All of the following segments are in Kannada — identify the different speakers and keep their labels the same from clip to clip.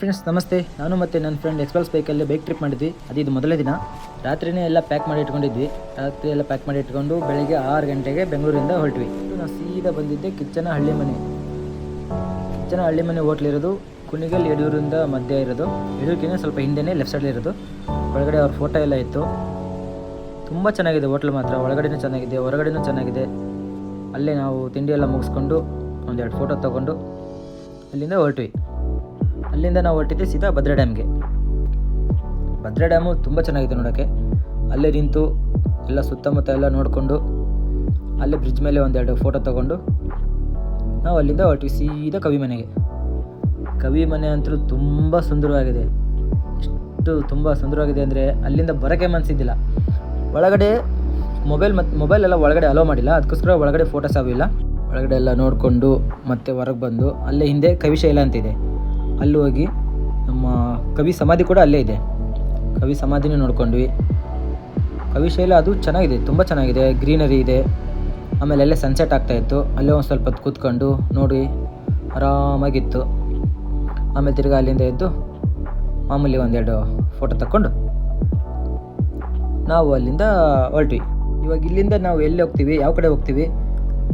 Speaker 1: ಫ್ರೆಂಡ್ಸ್ ನಮಸ್ತೆ. ನಾನು ಮತ್ತು ನನ್ನ ಫ್ರೆಂಡ್ ಎಕ್ಸ್ಪ್ರೆಸ್ ಬೈಕಲ್ಲಿ ಬೈಕ್ ಟ್ರಿಪ್ ಮಾಡಿದ್ವಿ. ಇದು ಮೊದಲನೇ ದಿನ. ರಾತ್ರಿನೇ ಎಲ್ಲ ಪ್ಯಾಕ್ ಮಾಡಿ ಇಟ್ಕೊಂಡಿದ್ವಿ. ರಾತ್ರಿ ಎಲ್ಲ ಪ್ಯಾಕ್ ಮಾಡಿ ಇಟ್ಕೊಂಡು ಬೆಳಿಗ್ಗೆ 6 ಗಂಟೆಗೆ ಬೆಂಗಳೂರಿಂದ ಹೊರಟ್ವಿ. ನಾವು ಸೀದಾ ಬಂದಿದ್ದೆ ಕಿಚ್ಚನ ಹಳ್ಳಿ ಮನೆ ಹೋಟ್ಲ್ ಇರೋದು ಕುಣಿಗಲ್ ಯಡಿಯೂರಿಂದ ಮಧ್ಯ ಇರೋದು. ಯಡಿಯೂರಿಗಿಂತ ಸ್ವಲ್ಪ ಹಿಂದೆನೇ ಲೆಫ್ಟ್ ಸೈಡ್ ಇರೋದು. ಒಳಗಡೆ ಅವ್ರ ಫೋಟೋ ಎಲ್ಲ ಇತ್ತು. ತುಂಬ ಚೆನ್ನಾಗಿದೆ ಹೋಟ್ಲ್ ಮಾತ್ರ. ಒಳಗಡೆನೂ ಚೆನ್ನಾಗಿದೆ, ಹೊರಗಡೆನೂ ಚೆನ್ನಾಗಿದೆ. ಅಲ್ಲೇ ನಾವು ತಿಂಡಿ ಎಲ್ಲ ಮುಗಿಸ್ಕೊಂಡು ಒಂದೆರಡು ಫೋಟೋ ತೊಗೊಂಡು ಅಲ್ಲಿಂದ ಹೊರಟ್ವಿ. ಅಲ್ಲಿಂದ ನಾವು ಹೊರಟಿದ್ದೆ ಸೀದಾ ಭದ್ರಾ ಡ್ಯಾಮ್ಗೆ. ಭದ್ರಾ ಡ್ಯಾಮು ತುಂಬ ಚೆನ್ನಾಗಿದೆ ನೋಡೋಕ್ಕೆ. ಅಲ್ಲೇ ನಿಂತು ಎಲ್ಲ ಸುತ್ತಮುತ್ತ ಎಲ್ಲ ನೋಡಿಕೊಂಡು ಅಲ್ಲೇ ಬ್ರಿಡ್ಜ್ ಮೇಲೆ ಒಂದೆರಡು ಫೋಟೋ ತೊಗೊಂಡು ನಾವು ಅಲ್ಲಿಂದ ಹೊರಟ್ವಿ ಸೀದಾ ಕವಿ ಮನೆಗೆ. ಕವಿ ಮನೆ ಅಂತೂ ತುಂಬ ಸುಂದರವಾಗಿದೆ. ಎಷ್ಟು ತುಂಬ ಸುಂದರವಾಗಿದೆ ಅಂದರೆ ಅಲ್ಲಿಂದ ಬರೋಕ್ಕೆ ಮನಸ್ಸಿದ್ದಿಲ್ಲ. ಒಳಗಡೆ ಮೊಬೈಲ್ ಎಲ್ಲ ಒಳಗಡೆ ಅಲೋ ಮಾಡಿಲ್ಲ, ಅದಕ್ಕೋಸ್ಕರ ಒಳಗಡೆ ಫೋಟೋಸ್ ಇಲ್ಲ. ಒಳಗಡೆ ಎಲ್ಲ ನೋಡಿಕೊಂಡು ಮತ್ತೆ ಹೊರಗೆ ಬಂದು ಅಲ್ಲೇ ಹಿಂದೆ ಕವಿಶೈಲ ಅಂತಿದೆ, ಅಲ್ಲಿ ಹೋಗಿ ನಮ್ಮ ಕವಿ ಸಮಾಧಿ ಕೂಡ ಅಲ್ಲೇ ಇದೆ. ಕವಿ ಸಮಾಧಿನೂ ನೋಡ್ಕೊಂಡ್ವಿ. ಕವಿಶೈಲ ಅದು ಚೆನ್ನಾಗಿದೆ, ತುಂಬ ಚೆನ್ನಾಗಿದೆ, ಗ್ರೀನರಿ ಇದೆ. ಆಮೇಲೆ ಅಲ್ಲೇ ಸನ್ಸೆಟ್ ಆಗ್ತಾಯಿತ್ತು. ಅಲ್ಲೇ ಒಂದು ಸ್ವಲ್ಪ ಹೊತ್ತು ಕೂತ್ಕೊಂಡು ನೋಡಿ ಆರಾಮಾಗಿತ್ತು. ಆಮೇಲೆ ತಿರ್ಗಿ ಅಲ್ಲಿಂದ ಎದ್ದು ಮಾಮೂಲಿ ಒಂದೆರಡು ಫೋಟೋ ತಕ್ಕೊಂಡು ನಾವು ಅಲ್ಲಿಂದ ಹೊರಟ್ವಿ. ಇವಾಗ ಇಲ್ಲಿಂದ ನಾವು ಎಲ್ಲಿ ಹೋಗ್ತೀವಿ, ಯಾವ ಕಡೆ ಹೋಗ್ತೀವಿ,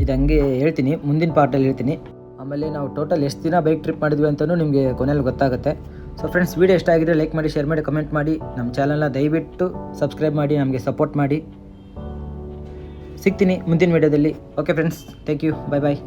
Speaker 1: ಇದು ಹಂಗೆ ಹೇಳ್ತೀನಿ, ಮುಂದಿನ ಪಾರ್ಟಲ್ಲಿ ಹೇಳ್ತೀನಿ. ಆಮೇಲೆ ನಾವು ಟೋಟಲ್ ಎಷ್ಟು ದಿನ ಬೈಕ್ ಟ್ರಿಪ್ ಮಾಡಿದ್ವಿ ಅಂತಲೂ ನಿಮಗೆ ಕೊನೆಯಲ್ಲಿ ಗೊತ್ತಾಗುತ್ತೆ. ಸೊ ಫ್ರೆಂಡ್ಸ್, ವೀಡಿಯೋ ಇಷ್ಟ ಆಗಿದ್ರೆ ಲೈಕ್ ಮಾಡಿ, ಶೇರ್ ಮಾಡಿ, ಕಮೆಂಟ್ ಮಾಡಿ. ನಮ್ಮ ಚಾನಲ್ನ ದಯವಿಟ್ಟು ಸಬ್ಸ್ಕ್ರೈಬ್ ಮಾಡಿ, ನಮಗೆ ಸಪೋರ್ಟ್ ಮಾಡಿ. ಸಿಗ್ತೀನಿ ಮುಂದಿನ ವೀಡಿಯೋದಲ್ಲಿ. Okay friends, thank you, bye bye.